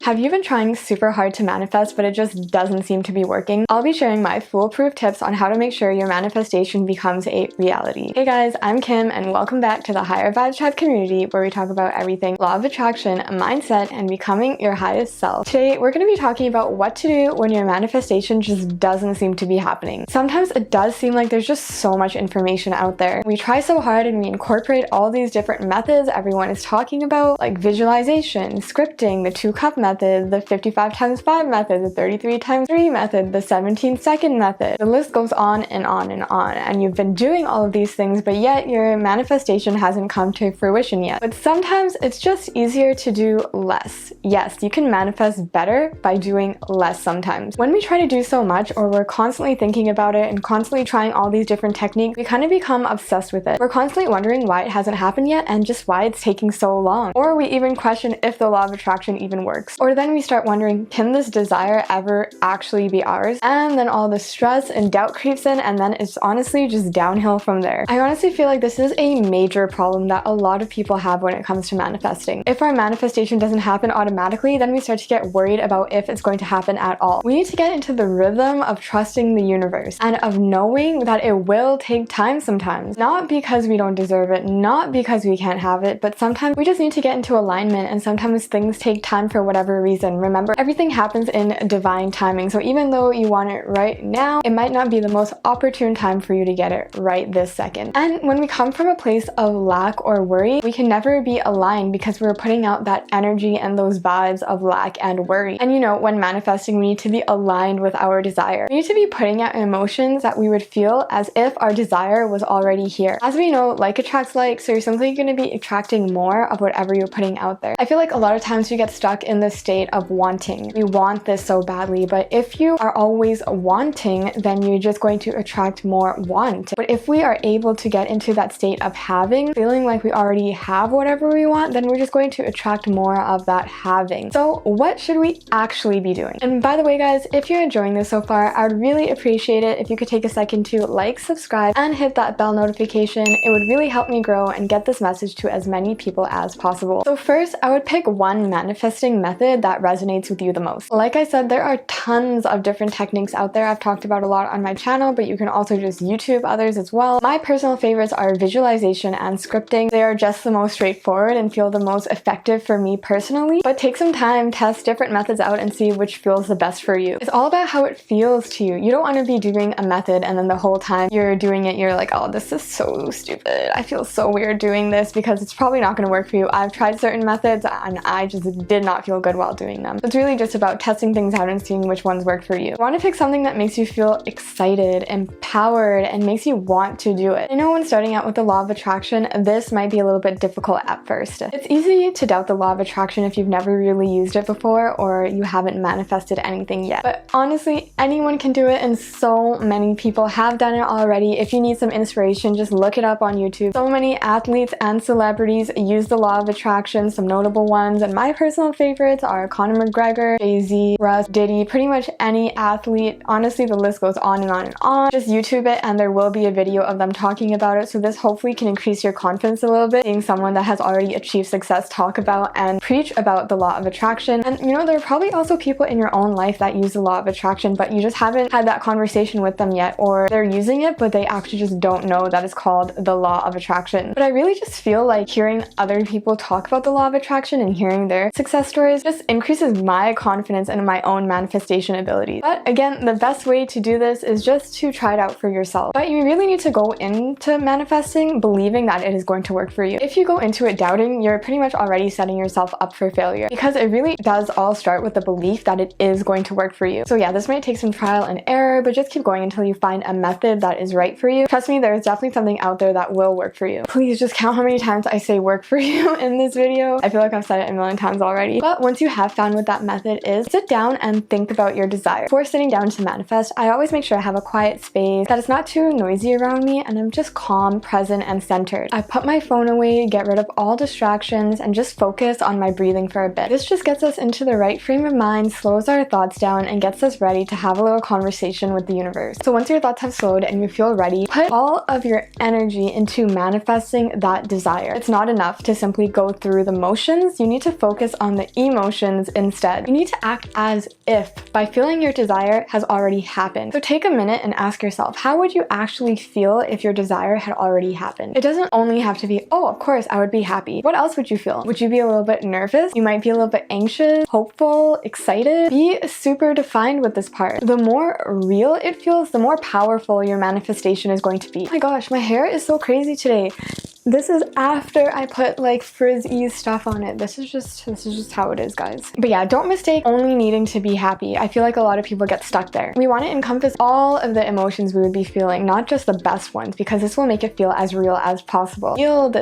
Have you been trying super hard to manifest, but it just doesn't seem to be working? I'll be sharing my foolproof tips on how to make sure your manifestation becomes a reality. Hey guys, I'm Kim and welcome back to the Higher Vibes Tribe community where we talk about everything law of attraction, mindset, and becoming your highest self. Today, we're going to be talking about what to do when your manifestation just doesn't seem to be happening. Sometimes it does seem like there's just so much information out there. We try so hard and we incorporate all these different methods everyone is talking about, like visualization, scripting, the 2-cup method, the 55 times 5 method, the 33 times 3 method, the 17-second method. The list goes on and on and on, and you've been doing all of these things, but yet your manifestation hasn't come to fruition yet. But sometimes it's just easier to do less. Yes, you can manifest better by doing less sometimes. When we try to do so much, or we're constantly thinking about it and constantly trying all these different techniques, we kind of become obsessed with it. We're constantly wondering why it hasn't happened yet and just why it's taking so long. Or we even question if the law of attraction even works. Or then we start wondering, can this desire ever actually be ours? And then all the stress and doubt creeps in, and then it's honestly just downhill from there. I honestly feel like this is a major problem that a lot of people have when it comes to manifesting. If our manifestation doesn't happen automatically, then we start to get worried about if it's going to happen at all. We need to get into the rhythm of trusting the universe and of knowing that it will take time sometimes. Not because we don't deserve it, not because we can't have it, but sometimes we just need to get into alignment, and sometimes things take time for whatever reason. Remember, everything happens in divine timing, so even though you want it right now, it might not be the most opportune time for you to get it right this second. And when we come from a place of lack or worry, we can never be aligned because we're putting out that energy and those vibes of lack and worry. And you know, when manifesting, we need to be aligned with our desire. We need to be putting out emotions that we would feel as if our desire was already here. As we know, like attracts like, so you're simply going to be attracting more of whatever you're putting out there. I feel like a lot of times we get stuck in this state of wanting. We want this so badly, but if you are always wanting, then you're just going to attract more want. But if we are able to get into that state of having, feeling like we already have whatever we want, then we're just going to attract more of that having. So what should we actually be doing? And by the way, guys, if you're enjoying this so far, I would really appreciate it if you could take a second to like, subscribe, and hit that bell notification. It would really help me grow and get this message to as many people as possible. So first, I would pick one manifesting method that resonates with you the most. Like I said, there are tons of different techniques out there. I've talked about a lot on my channel, but you can also just YouTube others as well. My personal favorites are visualization and scripting. They are just the most straightforward and feel the most effective for me personally, but take some time, test different methods out, and see which feels the best for you. It's all about how it feels to you. You don't want to be doing a method and then the whole time you're doing it, you're like, oh, this is so stupid. I feel so weird doing this, because it's probably not going to work for you. I've tried certain methods and I just did not feel good while doing them. It's really just about testing things out and seeing which ones work for you. You want to pick something that makes you feel excited, empowered, and makes you want to do it. I know when starting out with the law of attraction, this might be a little bit difficult at first. It's easy to doubt the law of attraction if you've never really used it before or you haven't manifested anything yet. But honestly, anyone can do it, and so many people have done it already. If you need some inspiration, just look it up on YouTube. So many athletes and celebrities use the law of attraction, some notable ones, and my personal favorites are Conor McGregor, Jay-Z, Russ, Diddy, pretty much any athlete. Honestly, the list goes on and on and on. Just YouTube it and there will be a video of them talking about it, so this hopefully can increase your confidence a little bit, seeing someone that has already achieved success talk about and preach about the law of attraction. And you know, there are probably also people in your own life that use the law of attraction, but you just haven't had that conversation with them yet, or they're using it but they actually just don't know that it's called the law of attraction. But I really just feel like hearing other people talk about the law of attraction and hearing their success stories just increases my confidence in my own manifestation abilities. But again, the best way to do this is just to try it out for yourself. But you really need to go into manifesting believing that it is going to work for you. If you go into it doubting, you're pretty much already setting yourself up for failure, because it really does all start with the belief that it is going to work for you. So yeah, this might take some trial and error, but just keep going until you find a method that is right for you. Trust me, there's definitely something out there that will work for you. Please just count how many times I say work for you in this video. I feel like I've said it a million times already. But once you have found what that method is, sit down and think about your desire. Before sitting down to manifest, I always make sure I have a quiet space, that it's not too noisy around me, and I'm just calm, present, and centered. I put my phone away, get rid of all distractions, and just focus on my breathing for a bit. This just gets us into the right frame of mind, slows our thoughts down, and gets us ready to have a little conversation with the universe. So once your thoughts have slowed and you feel ready, put all of your energy into manifesting that desire. It's not enough to simply go through the motions. You need to focus on the emotions emotions instead. You need to act as if by feeling your desire has already happened. So take a minute and ask yourself, how would you actually feel if your desire had already happened? It doesn't only have to be, oh, of course, I would be happy. What else would you feel? Would you be a little bit nervous? You might be a little bit anxious, hopeful, excited. Be super defined with this part. The more real it feels, the more powerful your manifestation is going to be. Oh my gosh, my hair is so crazy today. This is after I put like frizzy stuff on it. This is just how it is, guys. But yeah, don't mistake only needing to be happy. I feel like a lot of people get stuck there. We want to encompass all of the emotions we would be feeling, not just the best ones, because this will make it feel as real as possible.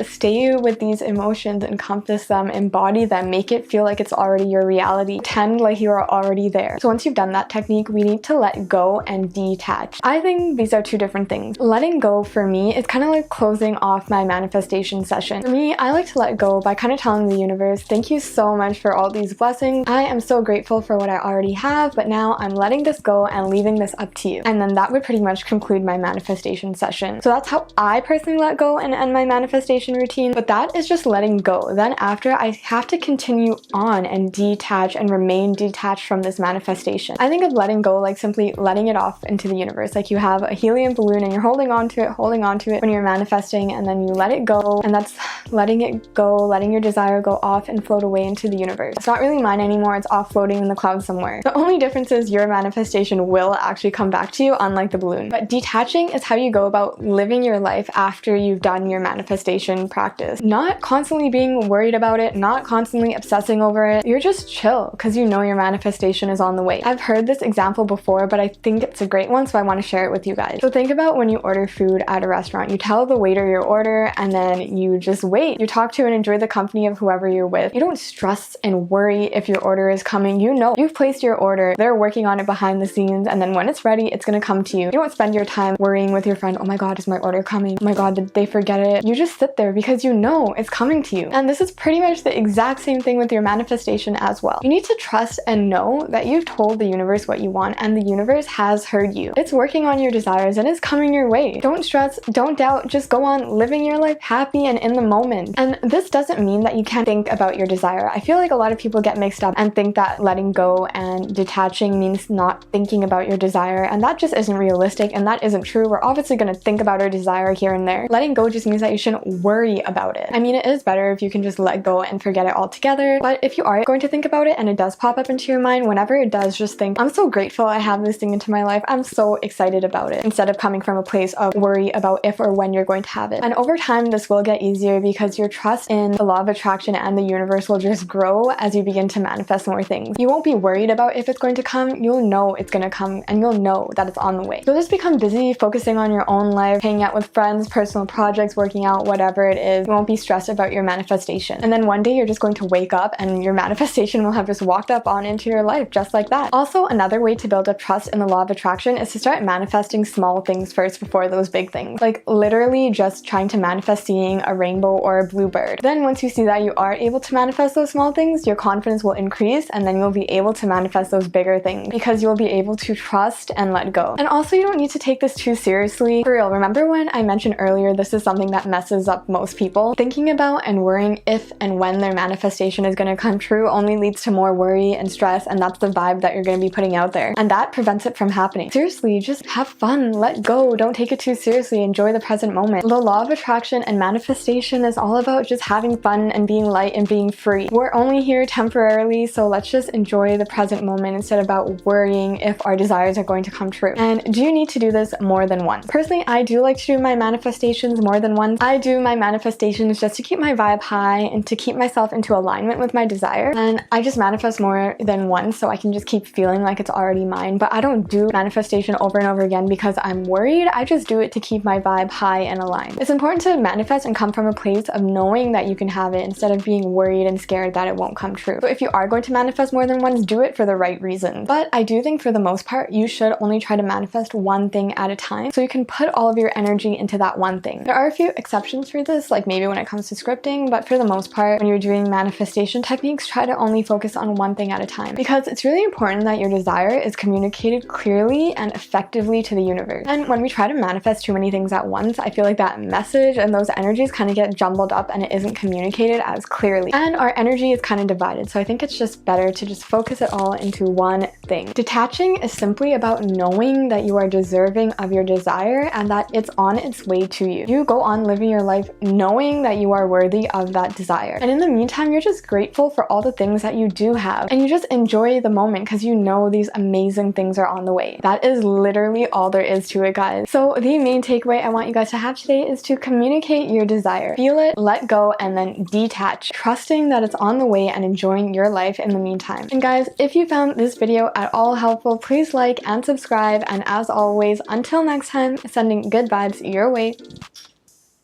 Stay with these emotions, encompass them, embody them, make it feel like it's already your reality. Pretend like you are already there. So once you've done that technique, we need to let go and detach. I think these are two different things. Letting go for me is kind of like closing off my manifestation session. For me, I like to let go by kind of telling the universe, thank you so much for all these blessings. I am so grateful for what I already have, but now I'm letting this go and leaving this up to you. And then that would pretty much conclude my manifestation session. So that's how I personally let go and end my manifestation routine, but that is just letting go. Then after, I have to continue on and detach and remain detached from this manifestation. I think of letting go like simply letting it off into the universe. Like you have a helium balloon and you're holding on to it when you're manifesting, and then you let it go, and that's letting it go, letting your desire go off and float away into the universe. It's not really mine anymore, it's off floating in the clouds somewhere. The only difference is your manifestation will actually come back to you, unlike the balloon. But detaching is how you go about living your life after you've done your manifestation practice. Not constantly being worried about it, not constantly obsessing over it. You're just chill because you know your manifestation is on the way. I've heard this example before, but I think it's a great one, so I want to share it with you guys. So think about when you order food at a restaurant. You tell the waiter your order and then you just wait. You talk to and enjoy the company of whoever you're with. You don't stress and worry if your order is coming. You know you've placed your order. They're working on it behind the scenes, and then when it's ready, it's gonna come to you. You don't spend your time worrying with your friend, oh my god, is my order coming? Oh my god, did they forget it? You just sit there because you know it's coming to you. And this is pretty much the exact same thing with your manifestation as well. You need to trust and know that you've told the universe what you want, and the universe has heard you. It's working on your desires and it's coming your way. Don't stress, don't doubt, just go on living your life happy and in the moment. And this doesn't mean that you can't think about your desire. I feel like a lot of people get mixed up and think that letting go and detaching means not thinking about your desire, and that just isn't realistic and that isn't true. We're obviously going to think about our desire here and there. Letting go just means that you shouldn't worry about it. I mean, it is better if you can just let go and forget it altogether, but if you are going to think about it and it does pop up into your mind, whenever it does, just think, I'm so grateful I have this thing into my life. I'm so excited about it, instead of coming from a place of worry about if or when you're going to have it. And over time, this will get easier because your trust in the law of attraction and the universe will just grow as you begin to manifest more things. You won't be worried about if it's going to come. You'll know it's going to come and you'll know that it's on the way. You'll just become busy focusing on your own life, hanging out with friends, personal projects, working out, whatever it is. You won't be stressed about your manifestation. And then one day you're just going to wake up and your manifestation will have just walked up on into your life just like that. Also, another way to build up trust in the law of attraction is to start manifesting small things first before those big things. Like literally just trying to manifest seeing a rainbow or a bluebird. Then once you see that you are able to manifest those small things, your confidence will increase, and then you'll be able to manifest those bigger things because you'll be able to trust and let go. And also, you don't need to take this too seriously. For real, remember when I mentioned earlier this is something that messes up most people? Thinking about and worrying if and when their manifestation is going to come true only leads to more worry and stress, and that's the vibe that you're going to be putting out there. And that prevents it from happening. Seriously, just have fun, let go, don't take it too seriously, enjoy the present moment. The law of attraction and manifestation is all about just having fun and being light and being free. We're only here temporarily, so let's just enjoy the present moment instead about worrying if our desires are going to come true. And do you need to do this more than once? Personally, I do like to do my manifestations more than once. I do my manifestations just to keep my vibe high and to keep myself into alignment with my desire. And I just manifest more than once so I can just keep feeling like it's already mine. But I don't do manifestation over and over again because I'm worried. I just do it to keep my vibe high and aligned. It's important to manifest and come from a place of knowing that you can have it instead of being worried and scared that it won't come true. So if you are going to manifest more than once, do it for the right reasons. But I do think for the most part, you should only try to manifest one thing at a time so you can put all of your energy into that one thing. There are a few exceptions for this, like maybe when it comes to scripting, but for the most part, when you're doing manifestation techniques, try to only focus on one thing at a time because it's really important that your desire is communicated clearly and effectively to the universe. And when we try to manifest too many things at once, I feel like that message and those energies kind of get jumbled up and it isn't communicated as clearly. And our energy is kind of divided, so I think it's just better to just focus it all into one thing. Detaching is simply about knowing that you are deserving of your desire and that it's on its way to you. You go on living your life knowing that you are worthy of that desire. And in the meantime, you're just grateful for all the things that you do have, and you just enjoy the moment because you know these amazing things are on the way. That is literally all there is to it, guys. So the main takeaway I want you guys to have today is to communicate your desire. Feel it, let go, and then detach, trusting that it's on the way and enjoying your life in the meantime. And guys, if you found this video at all helpful, please like and subscribe, and as always, until next time, sending good vibes your way.